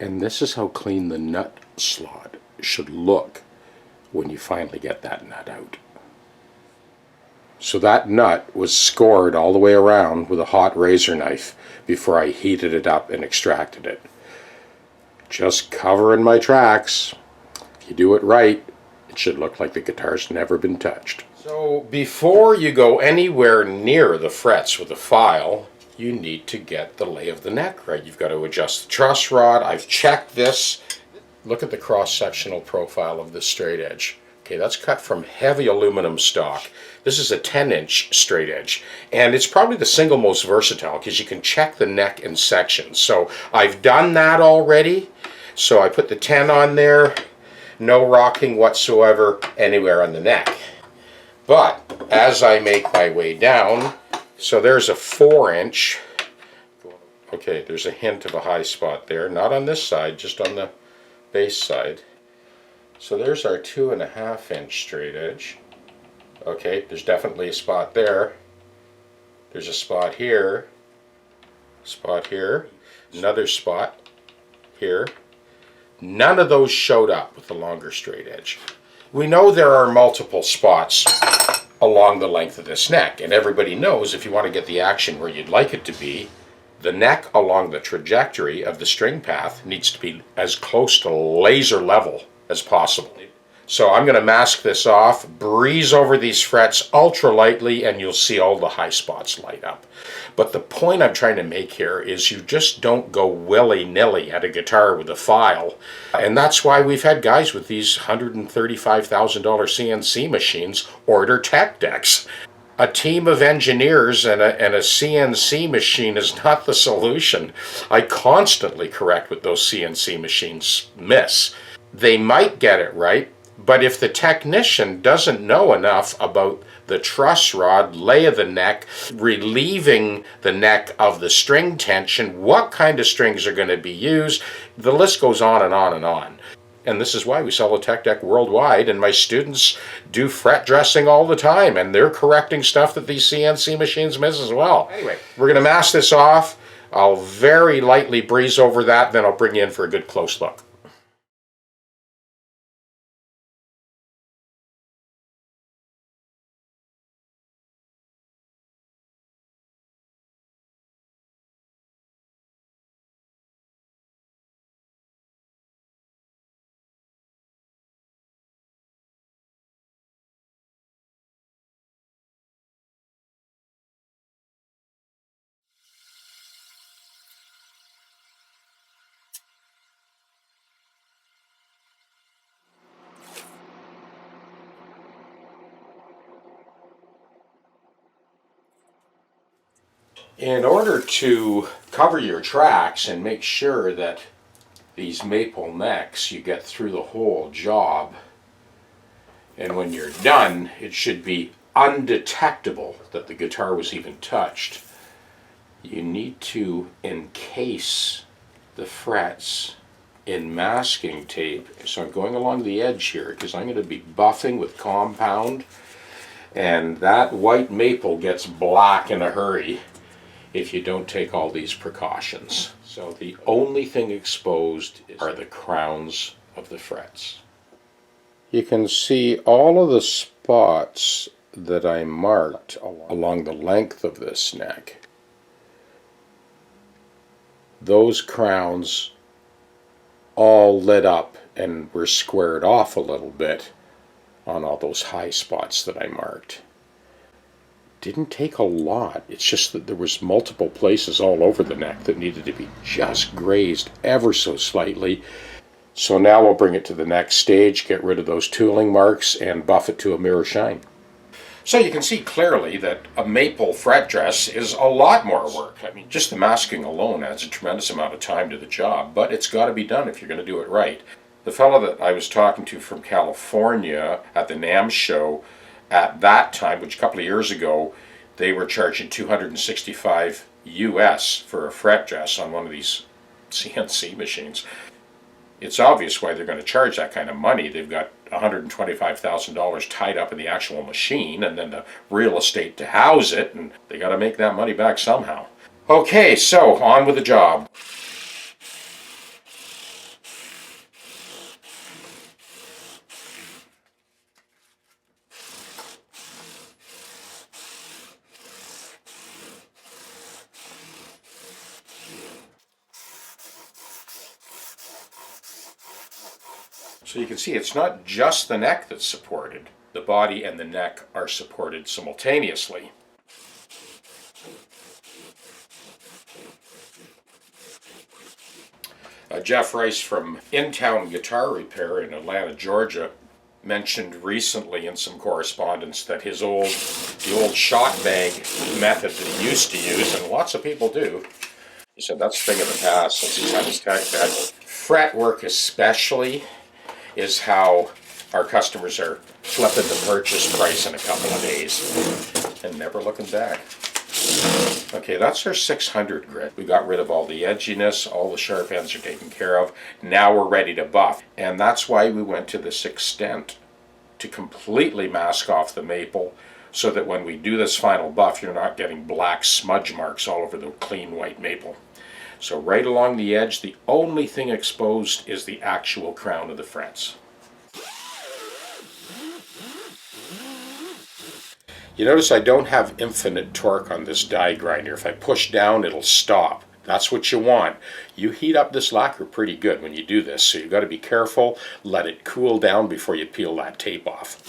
And this is how clean the nut slot should look when you finally get that nut out. So that nut was scored all the way around with a hot razor knife before I heated it up and extracted it. Just covering my tracks. If you do it right, it should look like the guitar's never been touched. So before you go anywhere near the frets with the file, you need to get the lay of the neck right. You've got to adjust the truss rod. I've checked this. Look at the cross-sectional profile of this straight edge. Okay, that's cut from heavy aluminum stock. This is a 10-inch straight edge, and it's probably the single most versatile because you can check the neck in sections. So I've done that already. So I put the 10 on there, no rocking whatsoever anywhere on the neck. But as I make my way down, so there's a 4-inch. Okay, there's a hint of a high spot there, not on this side, just on the base side. So there's our 2.5-inch straight edge. Okay, there's definitely a spot there. There's a spot here, another spot here. None of those showed up with the longer straight edge. We know there are multiple spots along the length of this neck, and everybody knows if you want to get the action where you'd like it to be, the neck along the trajectory of the string path needs to be as close to laser level as possible. So I'm going to mask this off, breeze over these frets ultra lightly, and you'll see all the high spots light up. But the point I'm trying to make here is you just don't go willy-nilly at a guitar with a file. And that's why we've had guys with these $135,000 CNC machines order TechDecks. A team of engineers and a CNC machine is not the solution. I constantly correct what those CNC machines miss. They might get it right, but if the technician doesn't know enough about the truss rod, lay of the neck, relieving the neck of the string tension, what kind of strings are going to be used, the list goes on and on and on. And this is why we sell a TechDeck worldwide, and my students do fret dressing all the time, and they're correcting stuff that these CNC machines miss as well. Anyway, we're going to mask this off. I'll very lightly breeze over that, then I'll bring you in for a good close look. In order to cover your tracks and make sure that these maple necks, you get through the whole job, and when you're done, it should be undetectable that the guitar was even touched, you need to encase the frets in masking tape. So I'm going along the edge here because I'm going to be buffing with compound, and that white maple gets black in a hurry if you don't take all these precautions. So the only thing exposed are the crowns of the frets. You can see all of the spots that I marked along the length of this neck. Those crowns all lit up and were squared off a little bit on all those high spots that I marked. Didn't take a lot. It's just that there was multiple places all over the neck that needed to be just grazed ever so slightly. So now we'll bring it to the next stage, get rid of those tooling marks, and buff it to a mirror shine. So you can see clearly that a maple fret dress is a lot more work. I mean, just the masking alone adds a tremendous amount of time to the job, but it's got to be done if you're going to do it right. The fellow that I was talking to from California at the NAMM show, at that time, which a couple of years ago, they were charging $265 US for a fret dress on one of these CNC machines. It's obvious why they're going to charge that kind of money. They've got $125,000 tied up in the actual machine, and then the real estate to house it, and they got to make that money back somehow. Okay, so on with the job. So you can see it's not just the neck that's supported. The body and the neck are supported simultaneously. Jeff Rice from In-Town Guitar Repair in Atlanta, Georgia, mentioned recently in some correspondence that the old shot bag method that he used to use, and lots of people do, he said that's a thing of the past since he's had his tech that fretwork especially is how our customers are flipping the purchase price in a couple of days and never looking back. Okay, that's our 600 grit. We got rid of all the edginess, all the sharp ends are taken care of. Now we're ready to buff. And that's why we went to this extent, to completely mask off the maple so that when we do this final buff, you're not getting black smudge marks all over the clean white maple. So right along the edge, the only thing exposed is the actual crown of the frets. You notice I don't have infinite torque on this die grinder. If I push down, it'll stop. That's what you want. You heat up this lacquer pretty good when you do this, so you've got to be careful. Let it cool down before you peel that tape off.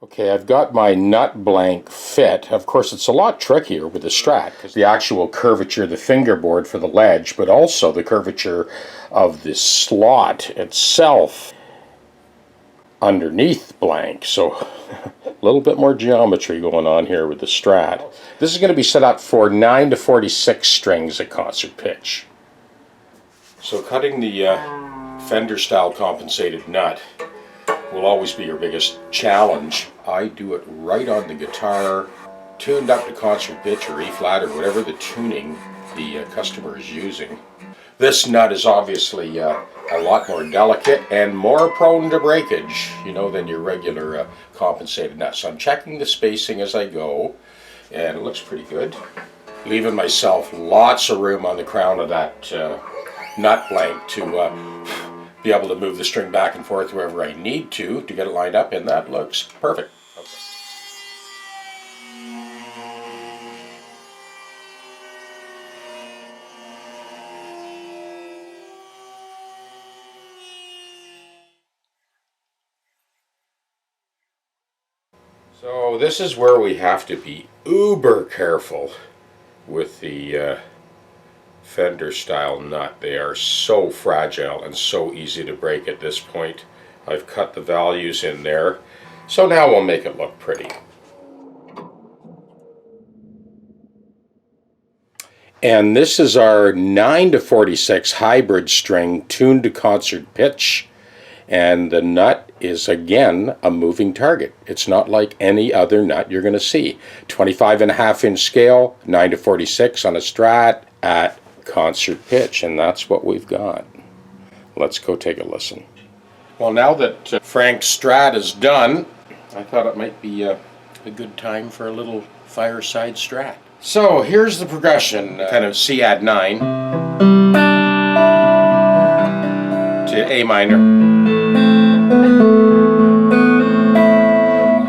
Okay, I've got my nut blank fit. Of course, it's a lot trickier with the Strat because the actual curvature of the fingerboard for the ledge, but also the curvature of the slot itself underneath blank. So a little bit more geometry going on here with the Strat. This is going to be set up for 9 to 46 strings at concert pitch. So cutting the Fender style compensated nut will always be your biggest challenge. I do it right on the guitar, tuned up to concert pitch or E flat or whatever the tuning the customer is using. This nut is obviously a lot more delicate and more prone to breakage, you know, than your regular compensated nut. So I'm checking the spacing as I go, and it looks pretty good. Leaving myself lots of room on the crown of that nut blank to be able to move the string back and forth wherever I need to get it lined up, and that looks perfect. Okay. So this is where we have to be uber careful with the Fender style nut. They are so fragile and so easy to break at this point. I've cut the values in there, so now we'll make it look pretty. And this is our 9 to 46 hybrid string tuned to concert pitch, and the nut is again a moving target. It's not like any other nut you're going to see. 25.5-inch scale, 9 to 46 on a Strat at concert pitch, and that's what we've got. Let's go take a listen. Well, now that Frank's Strat is done, I thought it might be a good time for a little fireside Strat. So here's the progression, kind of C add 9 to A minor,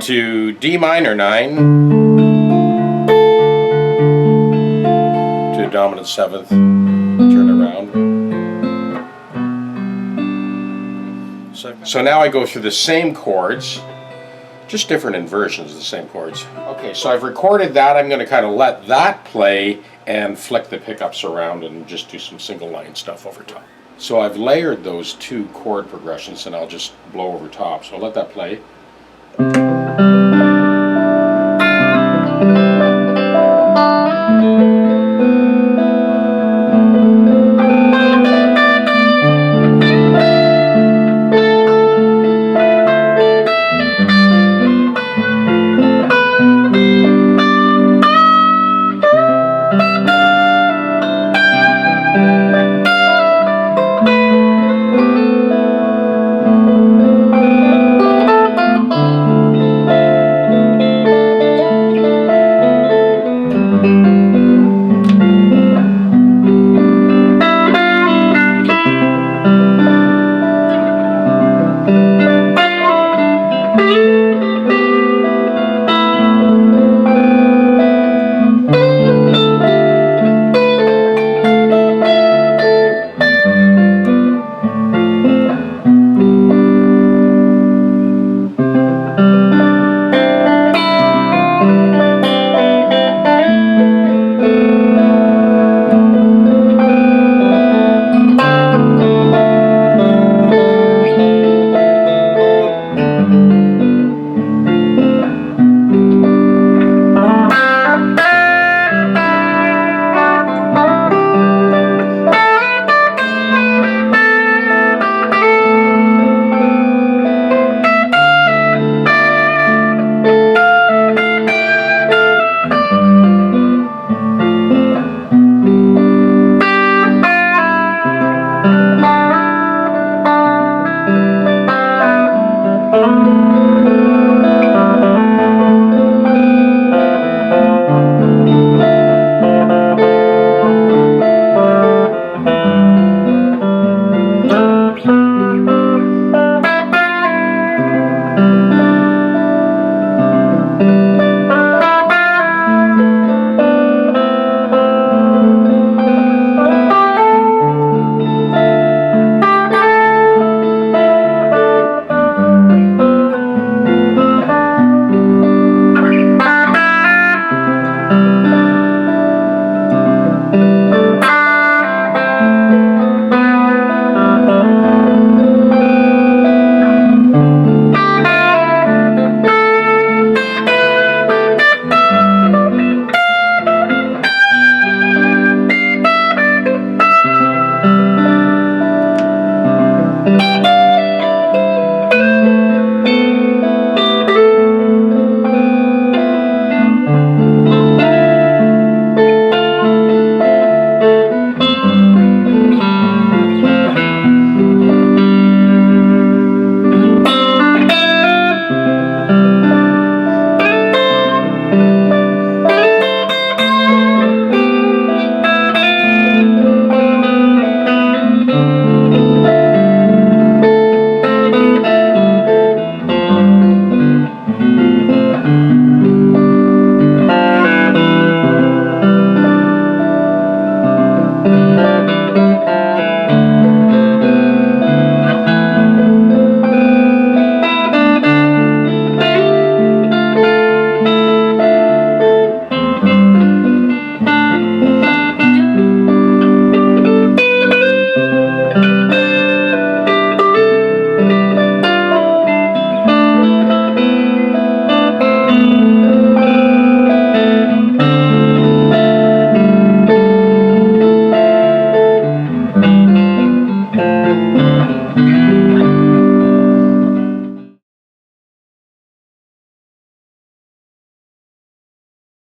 to D minor 9, to dominant 7th, turn around. So now I go through the same chords, just different inversions of the same chords. Okay, so I've recorded that. I'm going to kind of let that play and flick the pickups around and just do some single line stuff over top. So I've layered those 2 chord progressions and I'll just blow over top. So I'll let that play.